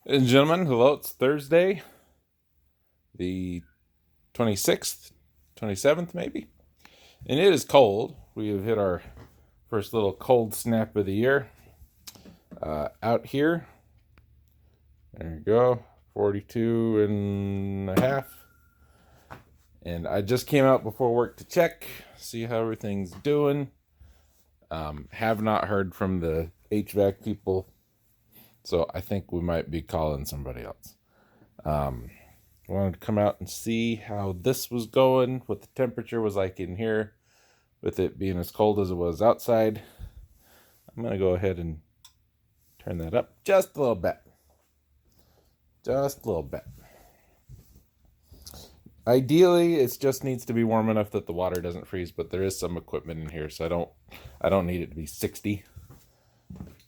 Ladies and gentlemen, hello. It's Thursday, the 26th, 27th, maybe. And it is cold. We have hit our first little cold snap of the year. Out here, there you go, 42 and a half. And I just came out before work to check, see how everything's doing. Have not heard from the HVAC people, so I think we might be calling somebody else. Wanted to come out and see how this was going, what the temperature was like in here, with it being as cold as it was outside. I'm going to go ahead and turn that up just a little bit. Just a little bit. Ideally, it just needs to be warm enough that the water doesn't freeze, but there is some equipment in here, so I don't need it to be 60.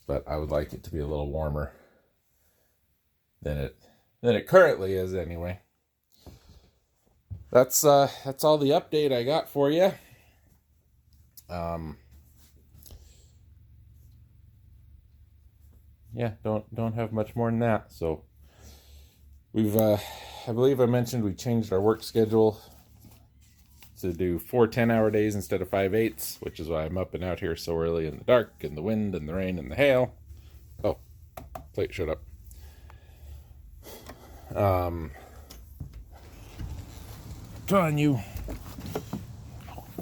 But I would like it to be a little warmer than it currently is anyway. That's all the update I got for you. Yeah, don't have much more than that. So we've I believe I mentioned we changed our work schedule to do 4 10-hour days instead of 5 8s, which is why I'm up and out here so early in the dark and the wind and the rain and the hail. Oh, plate shut up. Come on, you.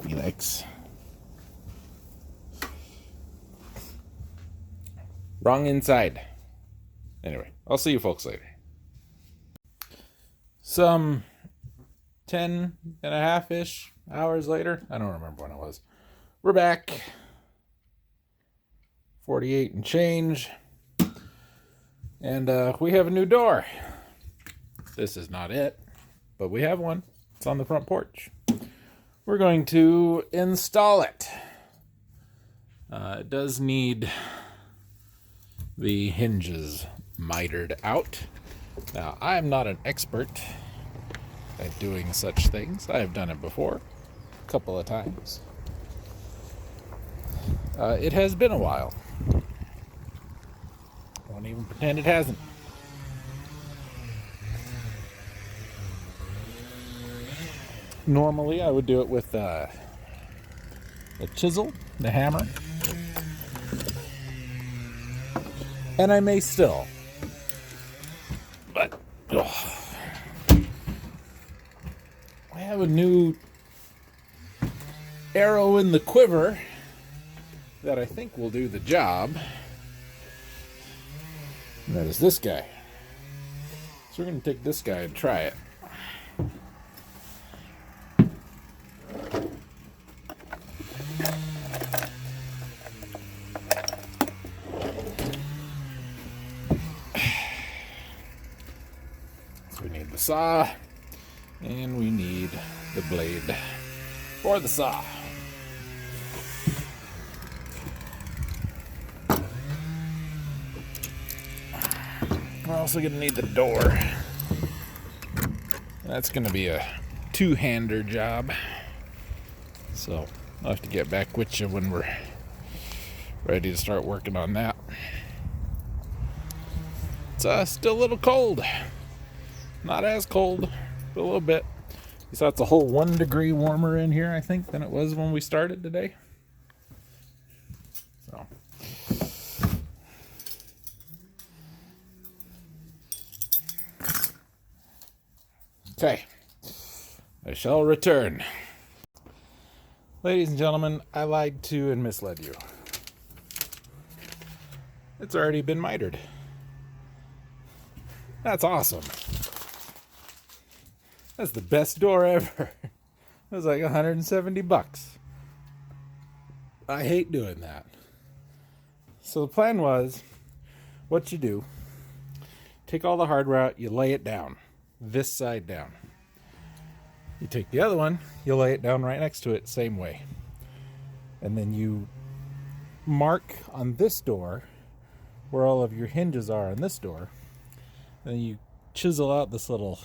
Felix. Wrong inside. Anyway, I'll see you folks later. Some 10 and a half-ish hours later. I don't remember when it was. We're back. 48 and change. And we have a new door. This is not it, but we have one. It's on the front porch. We're going to install it. It does need the hinges mitered out. Now, I'm not an expert at doing such things. I have done it before, a couple of times. It has been a while. I won't even pretend it hasn't. Normally, I would do it with the chisel, the hammer, and I may still. But I have a new arrow in the quiver that I think will do the job. And that is this guy. So we're going to take this guy and try it. So we need the saw, and we need the blade for the saw. We're also going to need the door. That's going to be a two-hander job. So I'll have to get back with you when we're ready to start working on that. It's still a little cold. Not as cold, but a little bit. You saw it's a whole 1 degree warmer in here, I think, than it was when we started today. So. Okay. I shall return. Ladies and gentlemen, I lied to and misled you. It's already been mitered. That's awesome. That's the best door ever. It was like $170. I hate doing that. So the plan was, what you do, take all the hardware out, you lay it down, this side down. You take the other one, you lay it down right next to it, same way. And then you mark on this door where all of your hinges are on this door. And then you chisel out this little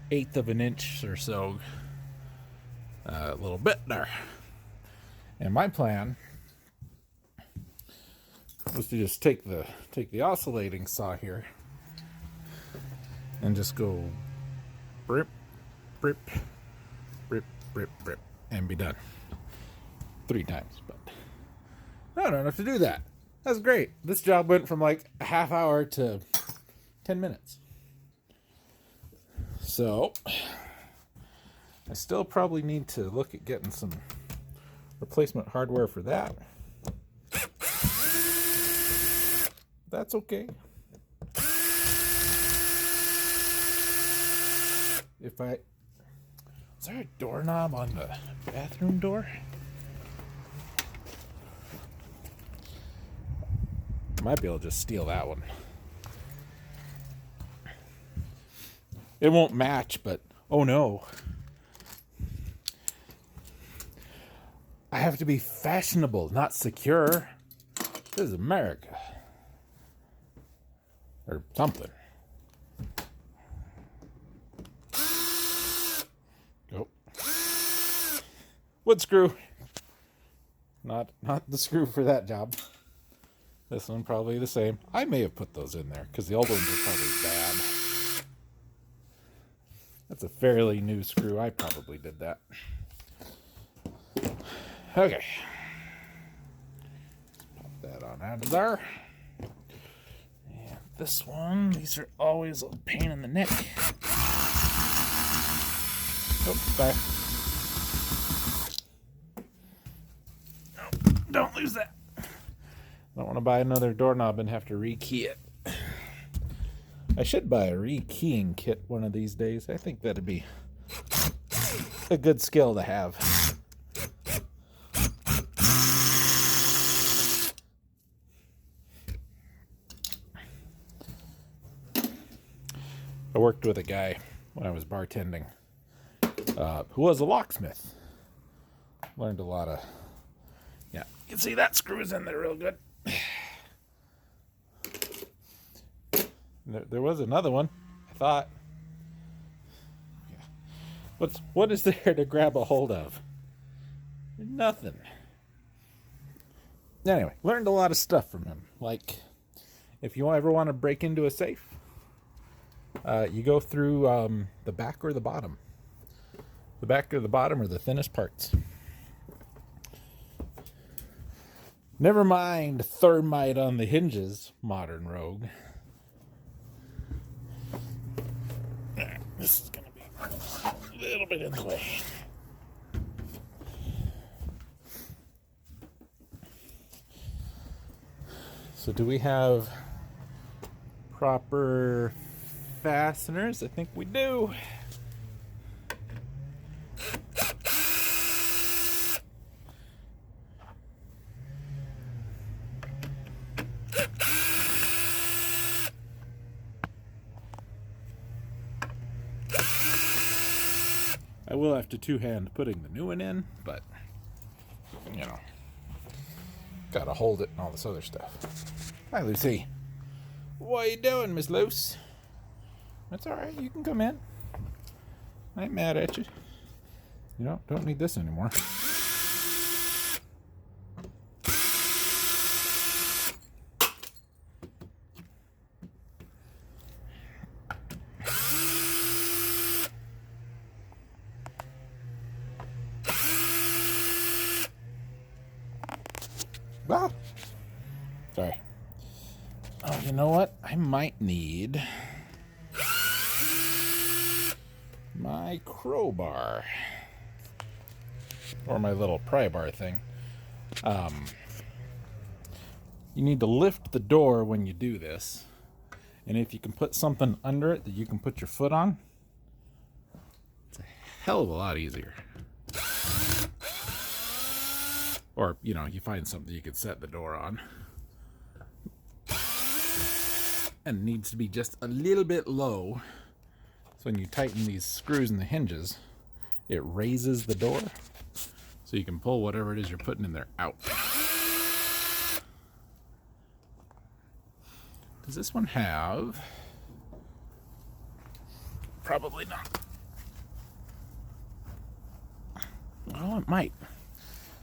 1/8 of an inch or so little bit there. And my plan was to just take the oscillating saw here and just go rip, rip, rip, rip, rip, and be done. 3 times, but I don't have to do that. That's great. This job went from like a half hour to 10 minutes. So I still probably need to look at getting some replacement hardware for that. That's okay. Is there a doorknob on the bathroom door? I might be able to just steal that one. It won't match, but oh no. I have to be fashionable, not secure. This is America. Or something. Go. Wood screw. Not the screw for that job. This one probably the same. I may have put those in there because the old ones are probably bad. That's a fairly new screw. I probably did that. Okay. Pop that on out of there. And this one, these are always a pain in the neck. Oh, bye. Oh, don't lose that. Don't want to buy another doorknob and have to rekey it. I should buy a rekeying kit one of these days. I think that'd be a good skill to have. I worked with a guy when I was bartending who was a locksmith. Learned a lot of... Yeah, you can see that screw is in there real good. There was another one, I thought. Yeah. What is there to grab a hold of? Nothing. Anyway, learned a lot of stuff from him. Like, if you ever want to break into a safe, you go through the back or the bottom. The back or the bottom are the thinnest parts. Never mind thermite on the hinges, modern rogue. This is going to be a little bit in the way. So do we have proper fasteners? I think we do. I will have to two-hand putting the new one in, but, you know, gotta hold it and all this other stuff. Hi, Lucy. What are you doing, Miss Luce? That's all right. You can come in. I ain't mad at you. You don't need this anymore. Ah! Sorry. Oh, you know what? I might need my crowbar. Or my little pry bar thing. You need to lift the door when you do this. And if you can put something under it that you can put your foot on, it's a hell of a lot easier. Or, you know, you find something you could set the door on. And it needs to be just a little bit low. So when you tighten these screws in the hinges, it raises the door. So you can pull whatever it is you're putting in there out. Does this one have... Probably not. Well, it might.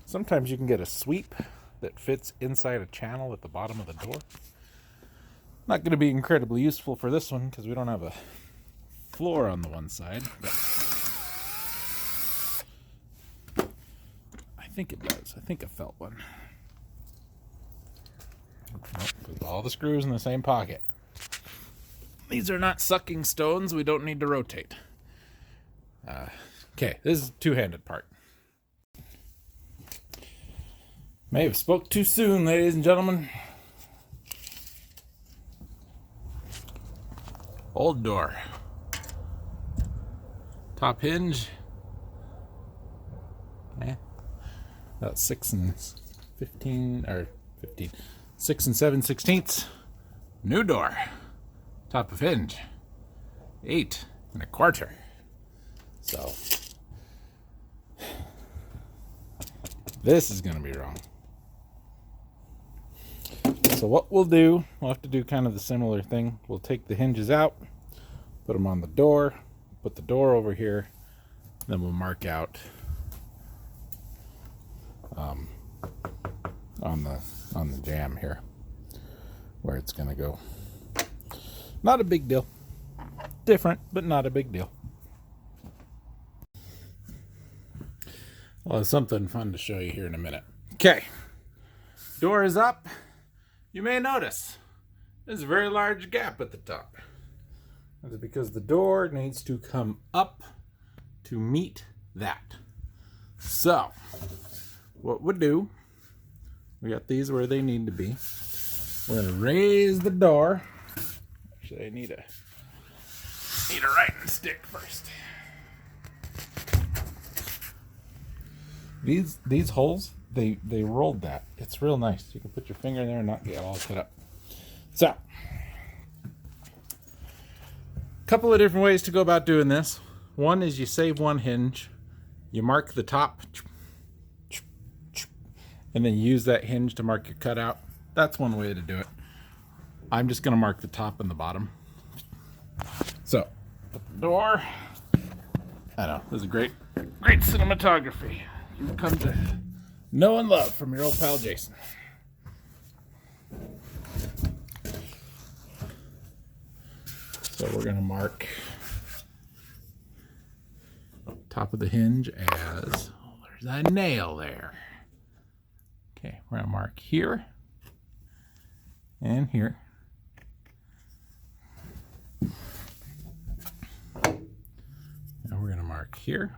Sometimes you can get a sweep that fits inside a channel at the bottom of the door. Not going to be incredibly useful for this one because we don't have a floor on the one side, but I think it does. I think I felt one. Nope, put all the screws in the same pocket. These are not sucking stones. We don't need to rotate. Okay, this is a two-handed part. May have spoke too soon, ladies and gentlemen. Old door. Top hinge. About 6 and 15, or 15. 6 and 7/16. New door. Top of hinge. 8 1/4. So this is going to be wrong. So what we'll do, we'll have to do kind of the similar thing. We'll take the hinges out, put them on the door, put the door over here, then we'll mark out on the jamb here where it's going to go. Not a big deal. Different, but not a big deal. Well, it's something fun to show you here in a minute. Okay, door is up. You may notice there's a very large gap at the top. That's because the door needs to come up to meet that. So, what we'll do, we got these where they need to be. We're going to raise the door. Actually, I need a writing stick first. These holes, they rolled that. It's real nice. You can put your finger in there and not get all cut up. So, a couple of different ways to go about doing this. One is you save one hinge, you mark the top, and then use that hinge to mark your cutout. That's one way to do it. I'm just going to mark the top and the bottom. So, put the door. I know, this is great cinematography. You've come to know and love from your old pal Jason. So we're going to mark top of the hinge as, there's a nail there. Okay, we're going to mark here and here. Now we're going to mark here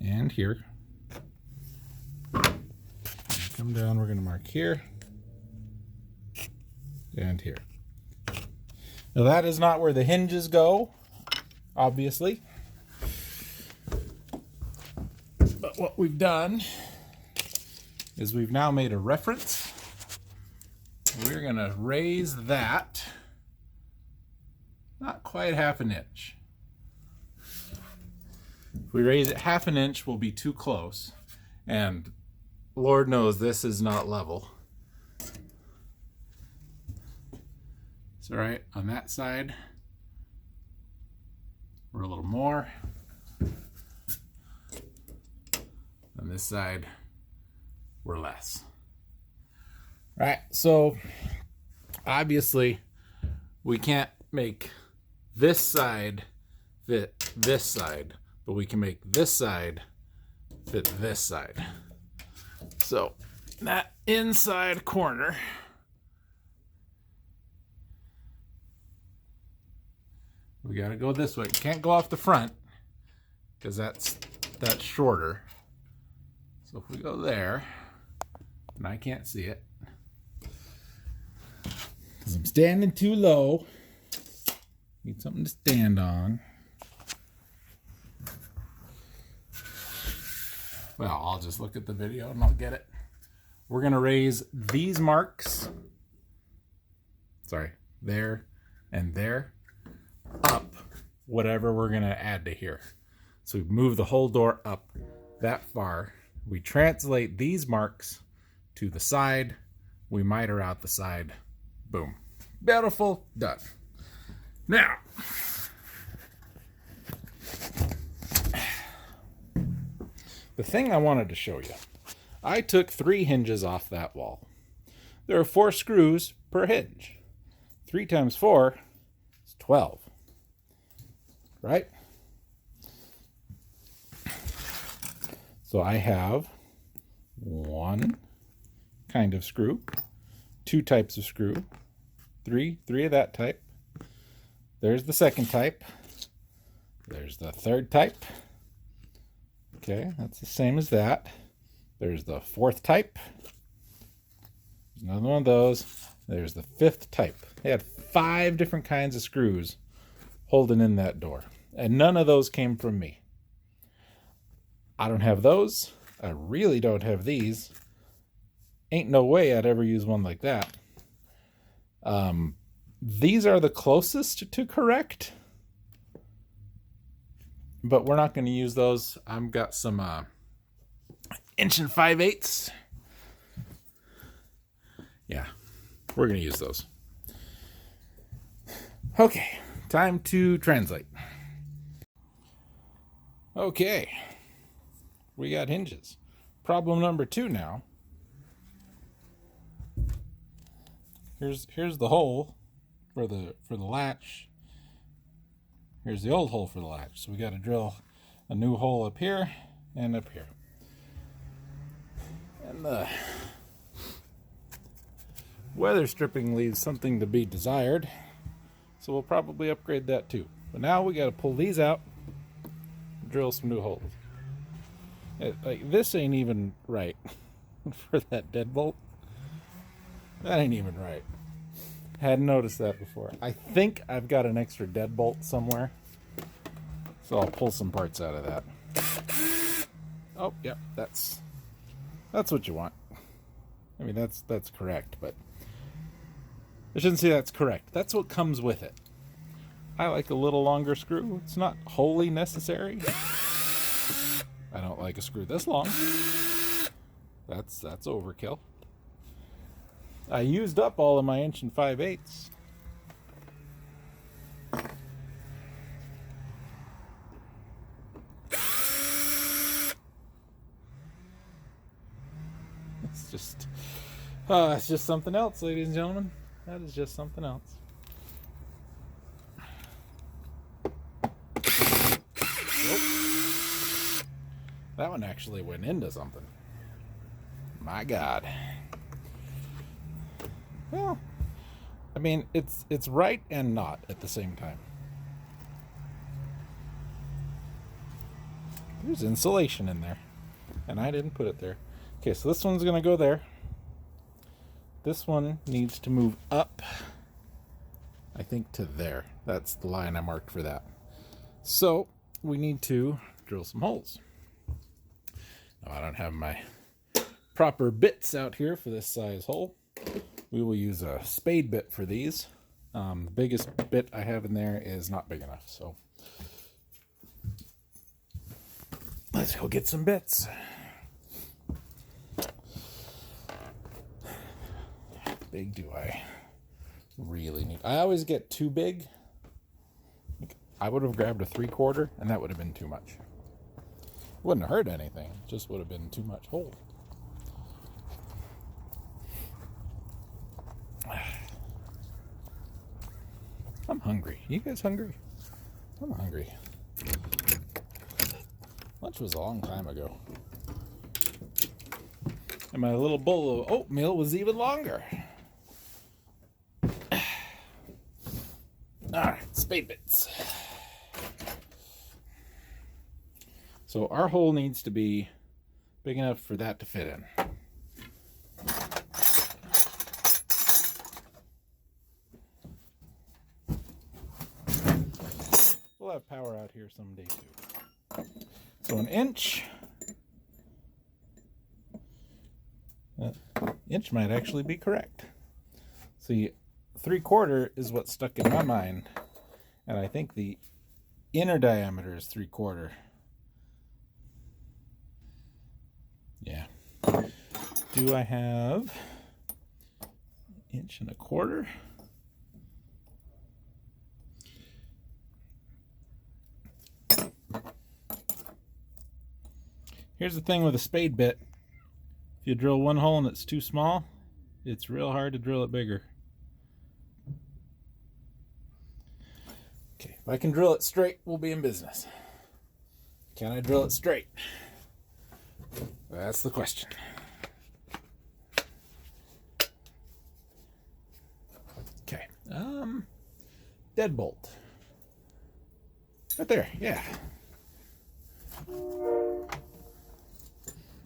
and here. Come down, we're going to mark here and here. Now that is not where the hinges go, obviously. But what we've done is we've now made a reference. We're going to raise that not quite 1/2 inch. If we raise it 1/2 inch, we'll be too close. And Lord knows this is not level. It's all right on that side. We're a little more. On this side, we're less. All right, so obviously we can't make this side fit this side, but we can make this side fit this side. So that inside corner, we got to go this way. Can't go off the front because that's shorter. So if we go there, and I can't see it because I'm standing too low. Need something to stand on. Well, I'll just look at the video and I'll get it. We're going to raise these marks, there and there, up whatever we're going to add to here. So we move the whole door up that far. We translate these marks to the side. We miter out the side. Boom. Beautiful. Done. Now, the thing I wanted to show you, I took 3 hinges off that wall. There are 4 screws per hinge. 3 times 4 is 12. right? So I have one kind of screw, two types of screw, three of that type. There's the second type. There's the third type. Okay, that's the same as that. There's the fourth type. There's another one of those. There's the fifth type. They had 5 different kinds of screws holding in that door. And none of those came from me. I don't have those. I really don't have these. Ain't no way I'd ever use one like that. These are the closest to correct. But we're not going to use those. I've got some 1 5/8". Yeah, we're going to use those. Okay, time to translate. Okay, we got hinges. Problem number 2 now. Here's the hole for the latch. Here's the old hole for the latch. So we got to drill a new hole up here and up here. And the weather stripping leaves something to be desired. So we'll probably upgrade that too. But now we got to pull these out, drill some new holes. Like this ain't even right for that deadbolt. That ain't even right. Hadn't noticed that before. I think I've got an extra deadbolt somewhere. So I'll pull some parts out of that. Oh, yep, that's what you want. I mean, that's correct, but I shouldn't say that's correct. That's what comes with it. I like a little longer screw. It's not wholly necessary. I don't like a screw this long. That's overkill. I used up all of my 1 5/8". It's just something else, ladies and gentlemen. That is just something else. Oh. That one actually went into something. My God. Well, I mean, it's right and not at the same time. There's insulation in there, and I didn't put it there. Okay, so this one's going to go there. This one needs to move up, I think, to there. That's the line I marked for that. So we need to drill some holes. Now, I don't have my proper bits out here for this size hole. We will use a spade bit for these. The biggest bit I have in there is not big enough, so let's go get some bits. How big do I really need? I always get too big. I would have grabbed a 3/4, and that would have been too much. Wouldn't have hurt anything, just would have been too much hole. I'm hungry. You guys hungry? I'm hungry. Lunch was a long time ago. And my little bowl of oatmeal was even longer. Alright, spade bits. So our hole needs to be big enough for that to fit in. We'll have power out here someday too. So 1 inch. Inch might actually be correct. See, 3/4 is what stuck in my mind, and I think the inner diameter is 3/4. Yeah. Do I have 1.25 inches? Here's the thing with a spade bit. If you drill one hole and it's too small, it's real hard to drill it bigger. Okay, If I can drill it straight, we'll be in business. Can I drill it straight? That's the question. Okay. Deadbolt. Right there, yeah.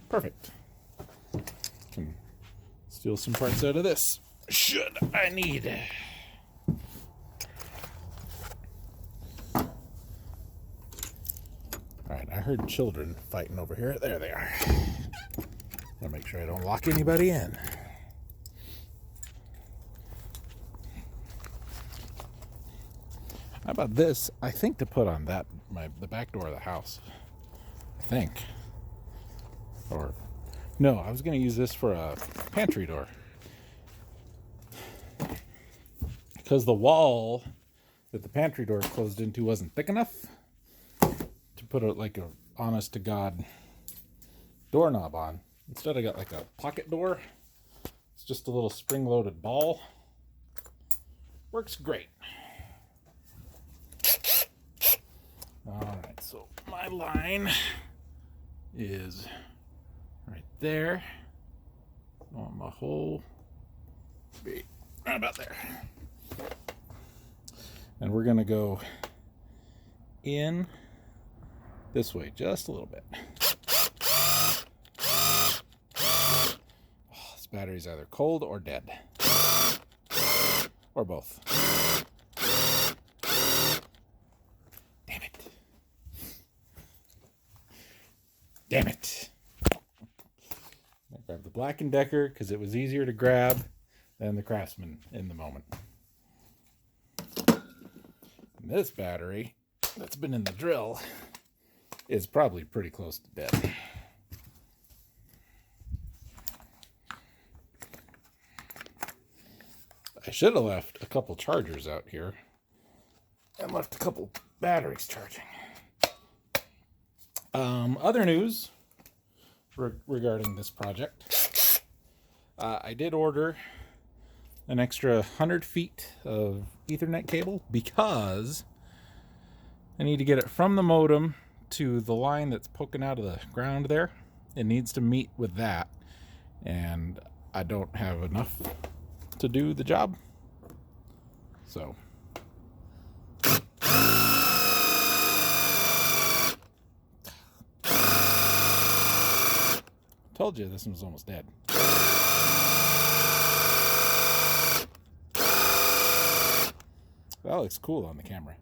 Perfect. Can steal some parts out of this. Should I need. Alright, I heard children fighting over here. There they are. Gotta make sure I don't lock anybody in. How about this? I think to put on that the back door of the house. I think. Or no, I was going to use this for a pantry door. Because the wall that the pantry door closed into wasn't thick enough to put a honest to God doorknob on. Instead I got like a pocket door. It's just a little spring-loaded ball. Works great. Alright, so my line is right there. I want my hole to be right about there. And we're going to go in this way just a little bit. Oh, this battery's either cold or dead. Or both. Damn it. Damn it. I grabbed the Black & Decker because it was easier to grab than the Craftsman in the moment. And this battery that's been in the drill is probably pretty close to dead. I should have left a couple chargers out here and left a couple batteries charging. Other news regarding this project. I did order an extra 100 feet of Ethernet cable because I need to get it from the modem to the line that's poking out of the ground there. It needs to meet with that, and I don't have enough to do the job. So told you this one was almost dead. That looks cool on the camera.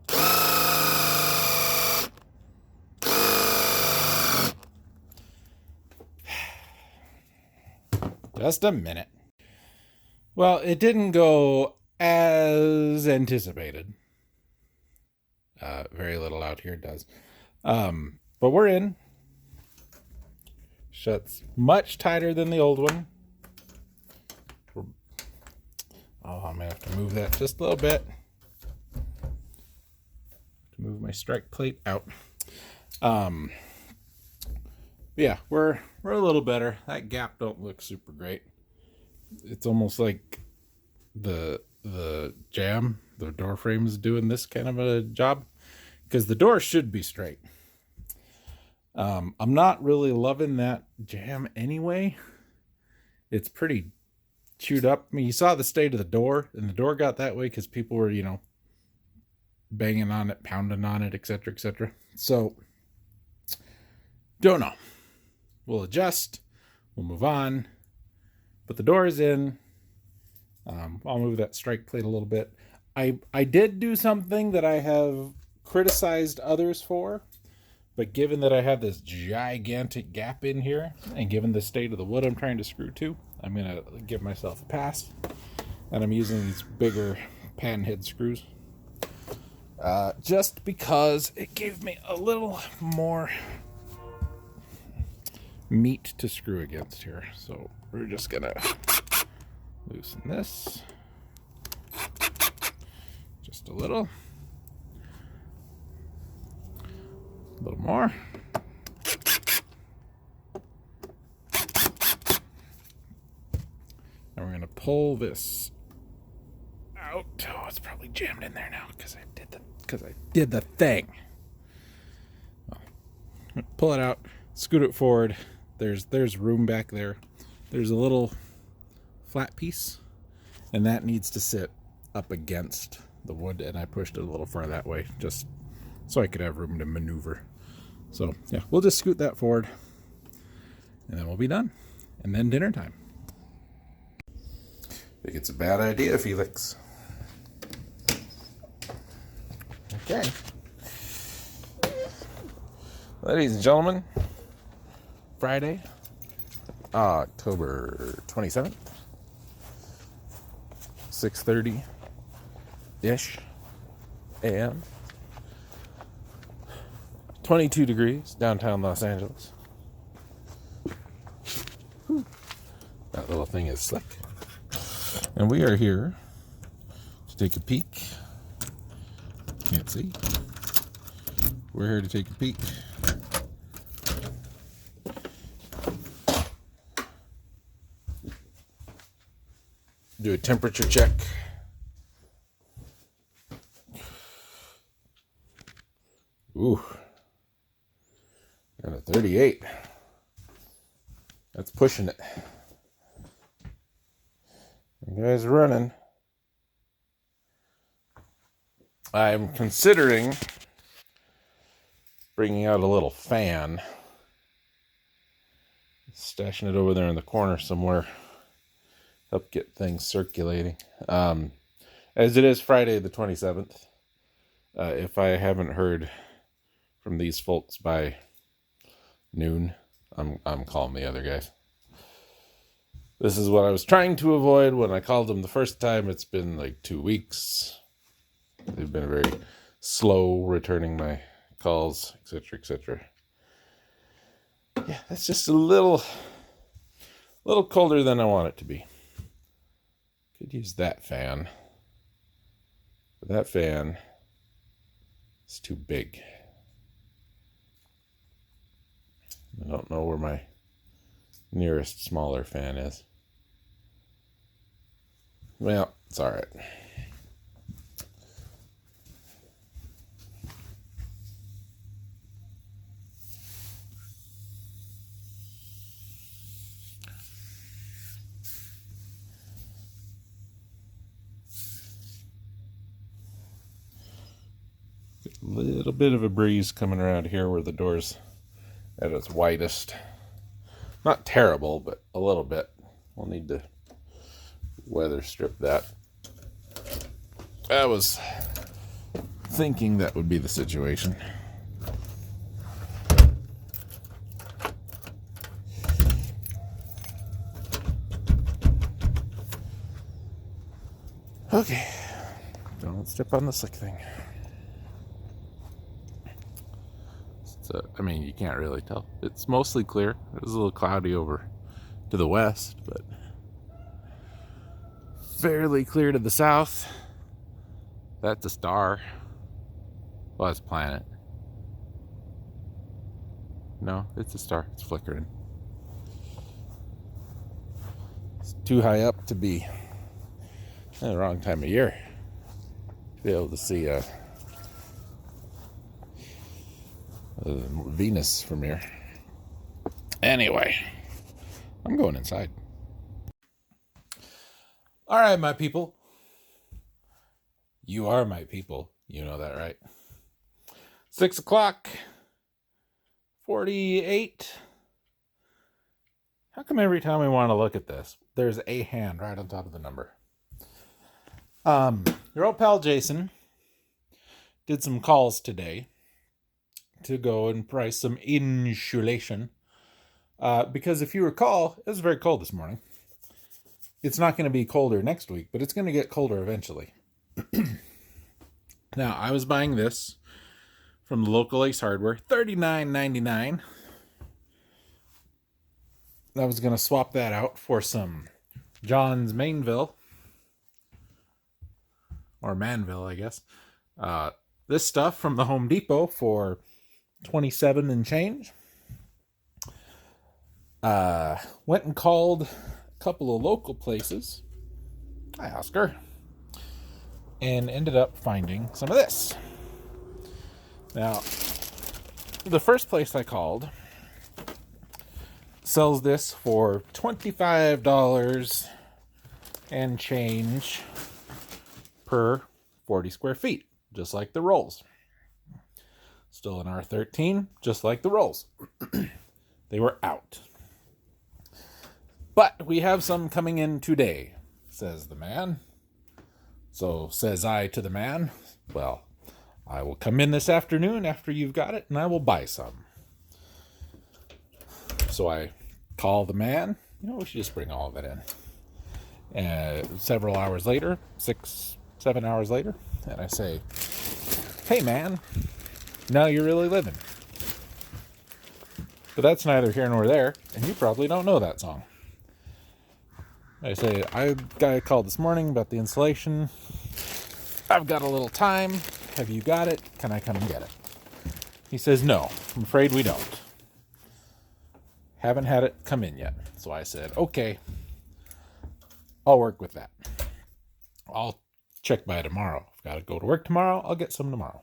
Just a minute. Well, it didn't go as anticipated. Very little out here does. But we're in. Shuts much tighter than the old one. Oh, I'm going to have to move that just a little bit. To move my strike plate out. Yeah, we're a little better. That gap don't look super great. It's almost like the jamb, the door frame is doing this kind of a job, because the door should be straight. I'm not really loving that jamb anyway. It's pretty chewed up. I mean, you saw the state of the door, and the door got that way because people were, banging on it, pounding on it, etc., etc. So, don't know. We'll adjust. We'll move on. But the door is in. I'll move that strike plate a little bit. I did do something that I have criticized others for, but given that I have this gigantic gap in here, and given the state of the wood I'm trying to screw to, I'm going to give myself a pass. And I'm using these bigger pan head screws. Just because it gave me a little more meat to screw against here. So we're just going to loosen this. Just a little. A little more. And we're going to pull this out. Oh, it's probably jammed in there now because I did the because I did the thing. Pull it out, scoot it forward. There's room back there. There's a little flat piece, and that needs to sit up against the wood, and I pushed it a little far that way just so I could have room to maneuver. So yeah, we'll just scoot that forward, and then we'll be done. And then dinner time. I think it's a bad idea, Felix. Okay. Ladies and gentlemen, Friday, October 27th, 6:30-ish a.m. 22 degrees, downtown Los Angeles. Whew. That little thing is slick. And we are here to take a peek. Can't see. We're here to take a peek. Do a temperature check. Ooh. Got a 38. That's pushing it. You guys are running. I'm considering bringing out a little fan. Stashing it over there in the corner somewhere. Help get things circulating. As it is Friday the 27th. If I haven't heard from these folks by noon, I'm calling the other guys. This is what I was trying to avoid when I called them the first time. It's been like 2 weeks. They've been very slow returning my calls, etc., etc. Yeah, that's just a little colder than I want it to be. Could use that fan. But that fan is too big. I don't know where my nearest smaller fan is. Well, it's all right. A little bit of a breeze coming around here where the door's at its widest. Not terrible, but a little bit. We'll need to weather strip that. I was thinking that would be the situation. Okay. Don't step on the slick thing. So, I mean, you can't really tell. It's mostly clear. It was a little cloudy over to the west, but fairly clear to the south. That's a star. Well, it's a planet. No, it's a star. It's flickering. It's too high up to be in the wrong time of year to be able to see Venus from here. Anyway, I'm going inside. All right, my people. You are my people. You know that, right? 6 o'clock. 48. How come every time we want to look at this, there's a hand right on top of the number? Your old pal Jason did some calls today to go and price some insulation. Because if you recall, it was very cold this morning. It's not going to be colder next week, but it's going to get colder eventually. Now, I was buying this from the local Ace Hardware, $39.99. I was going to swap that out for some John's Mainville. Or Manville, I guess. This stuff from the Home Depot for $27 and change. Went and called a couple of local places. Hi, Oscar. And ended up finding some of this. Now, the first place I called sells this for $25 and change per 40 square feet, just like the rolls. Still an R13, just like the rolls. They were out. But we have some coming in today, says the man. So says I to the man, well, I will come in this afternoon after you've got it, and I will buy some. So I call the man. We should just bring all of it in. And several hours later, 6-7 hours later, and I say, hey man, now you're really living. But that's neither here nor there, and you probably don't know that song. I say, I got a call this morning about the installation. I've got a little time. Have you got it? Can I come and get it? He says, no, I'm afraid we don't. Haven't had it come in yet. So I said, okay, I'll work with that. I'll check by tomorrow. I've got to go to work tomorrow. I'll get some tomorrow.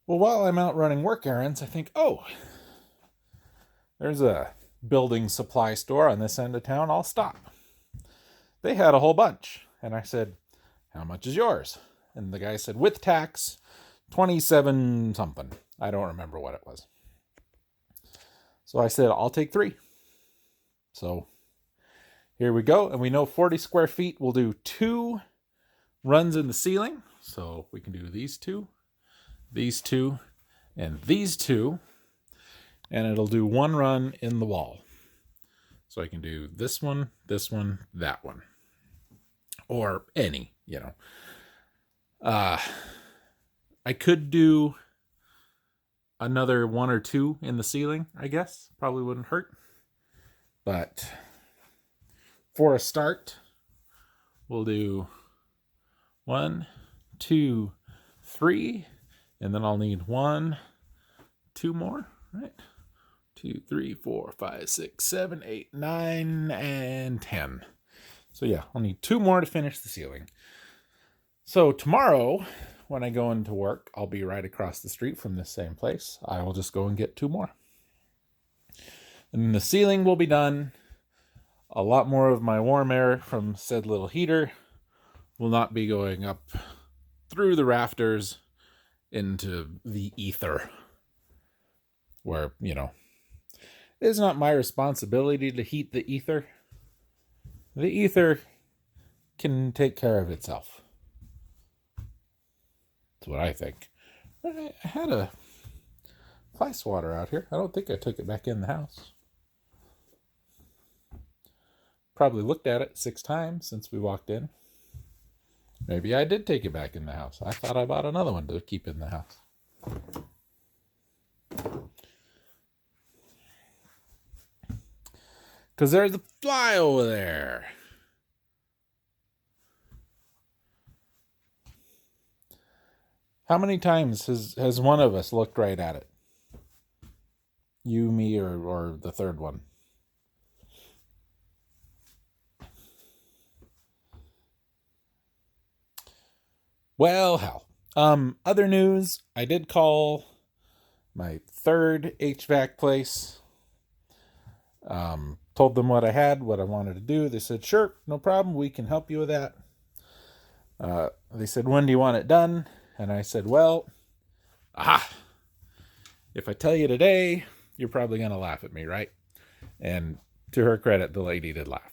Well, while I'm out running work errands, I think, oh, there's a building supply store on this end of town. I'll stop. They had a whole bunch. And I said, how much is yours? And the guy said, with tax, 27 something. I don't remember what it was. So I said, I'll take 3. So here we go. And we know 40 square feet will do 2 runs in the ceiling. So we can do these 2, and these 2. And it'll do 1 run in the wall. So I can do this one, that one. Or any, I could do another 1 or 2 in the ceiling, I guess. Probably wouldn't hurt. But for a start, we'll do 1, 2, 3. And then I'll need 1, 2 more, right? 2, 3, 4, 5, 6, 7, 8, 9, and 10. So yeah, I'll need 2 more to finish the ceiling. So tomorrow, when I go into work, I'll be right across the street from this same place. I will just go and get 2 more. And then the ceiling will be done. A lot more of my warm air from said little heater will not be going up through the rafters into the ether. Where, it's not my responsibility to heat the ether. The ether can take care of itself. That's what I think. I had a fly swatter out here. I don't think I took it back in the house. Probably looked at it 6 times since we walked in. Maybe I did take it back in the house. I thought I bought another one to keep in the house. Because there's a fly over there. How many times has one of us looked right at it? You, me, or the third one? Well, hell. Other news, I did call my third HVAC place. Told them what I had, what I wanted to do. They said, sure, no problem. We can help you with that. They said, when do you want it done? And I said, well, if I tell you today, you're probably going to laugh at me, right? And to her credit, the lady did laugh.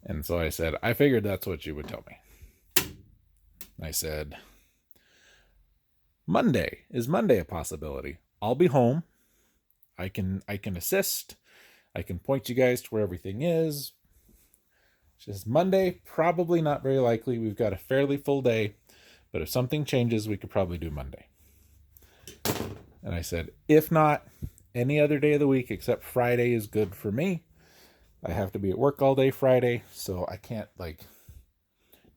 And so I said, I figured that's what you would tell me. I said, Monday. Is Monday a possibility? I'll be home. I can assist. I can point you guys to where everything is. She says, Monday, probably not very likely. We've got a fairly full day. But if something changes, we could probably do Monday. And I said, if not, any other day of the week except Friday is good for me. I have to be at work all day Friday, so I can't,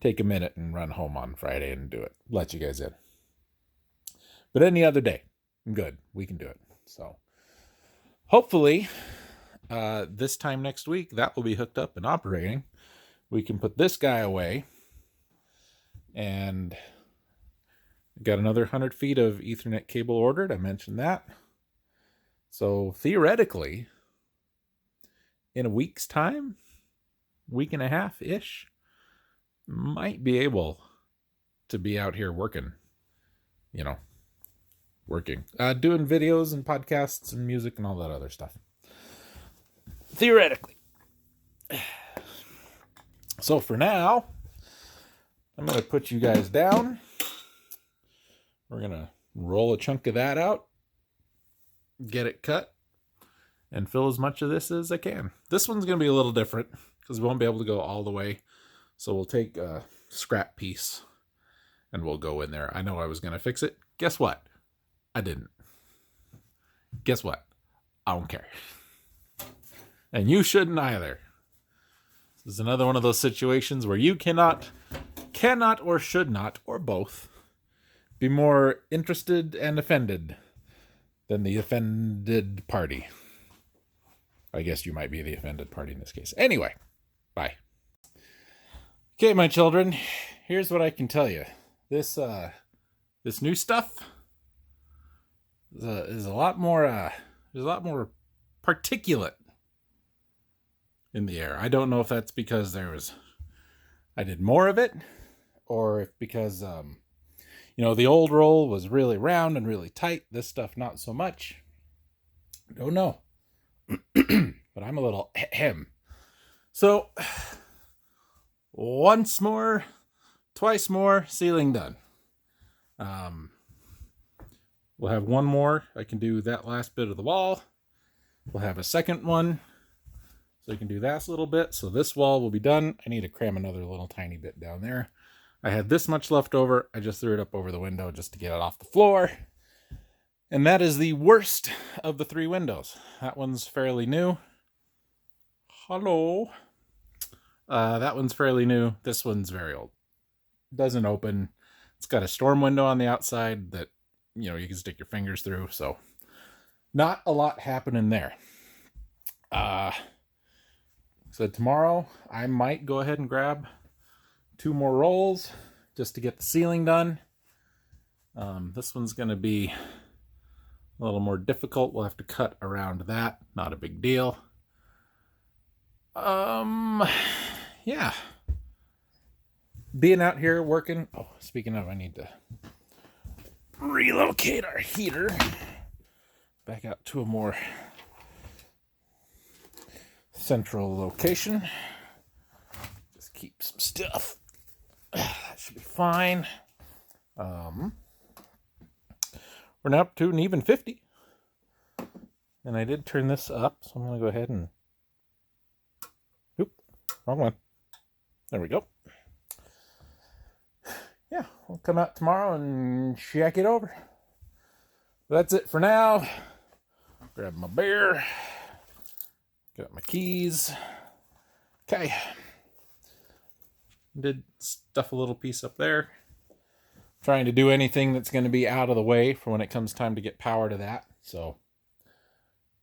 take a minute and run home on Friday and do it. Let you guys in. But any other day, I'm good. We can do it. So hopefully, this time next week, that will be hooked up and operating. We can put this guy away and Got another 100 feet of Ethernet cable ordered. I mentioned that. So theoretically, in a week's time, week and a half-ish, might be able to be out here working, doing videos and podcasts and music and all that other stuff. Theoretically. So for now, I'm going to put you guys down. We're going to roll a chunk of that out, get it cut, and fill as much of this as I can. This one's going to be a little different because we won't be able to go all the way. So we'll take a scrap piece and we'll go in there. I know I was going to fix it. Guess what? I didn't. Guess what? I don't care. And you shouldn't either. This is another one of those situations where you cannot or should not, or both, be more interested and offended than the offended party. I guess you might be the offended party in this case. Anyway, bye. Okay, my children, here's what I can tell you. This new stuff is a lot more, there's a lot more particulate in the air. I don't know if that's because I did more of it, or if because, the old roll was really round and really tight. This stuff, not so much. Don't know. But I'm a little ahem. So, once more, twice more, ceiling done. We'll have one more. I can do that last bit of the wall. We'll have a second one, so you can do that little bit. So this wall will be done. I need to cram another little tiny bit down there. I had this much left over. I just threw it up over the window just to get it off the floor. And that is the worst of the 3 windows. That one's fairly new. Hello. That one's fairly new. This one's very old. Doesn't open. It's got a storm window on the outside that, you can stick your fingers through. So not a lot happening there. So tomorrow I might go ahead and grab 2 more rolls just to get the ceiling done. This one's going to be a little more difficult. We'll have to cut around that. Not a big deal. Yeah. Being out here working. Oh, speaking of, I need to relocate our heater back out to a more central location. Just keep some stuff. That should be fine. We're now up to an even 50. And I did turn this up, so I'm going to go ahead and... Oop, wrong one. There we go. Yeah, we'll come out tomorrow and check it over. That's it for now. Grab my beer. Got my keys. Okay. Did stuff a little piece up there. Trying to do anything that's going to be out of the way for when it comes time to get power to that. So,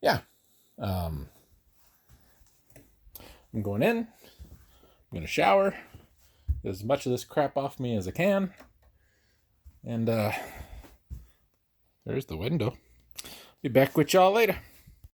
yeah. I'm going in. I'm going to shower. Get as much of this crap off me as I can. And there's the window. Be back with y'all later.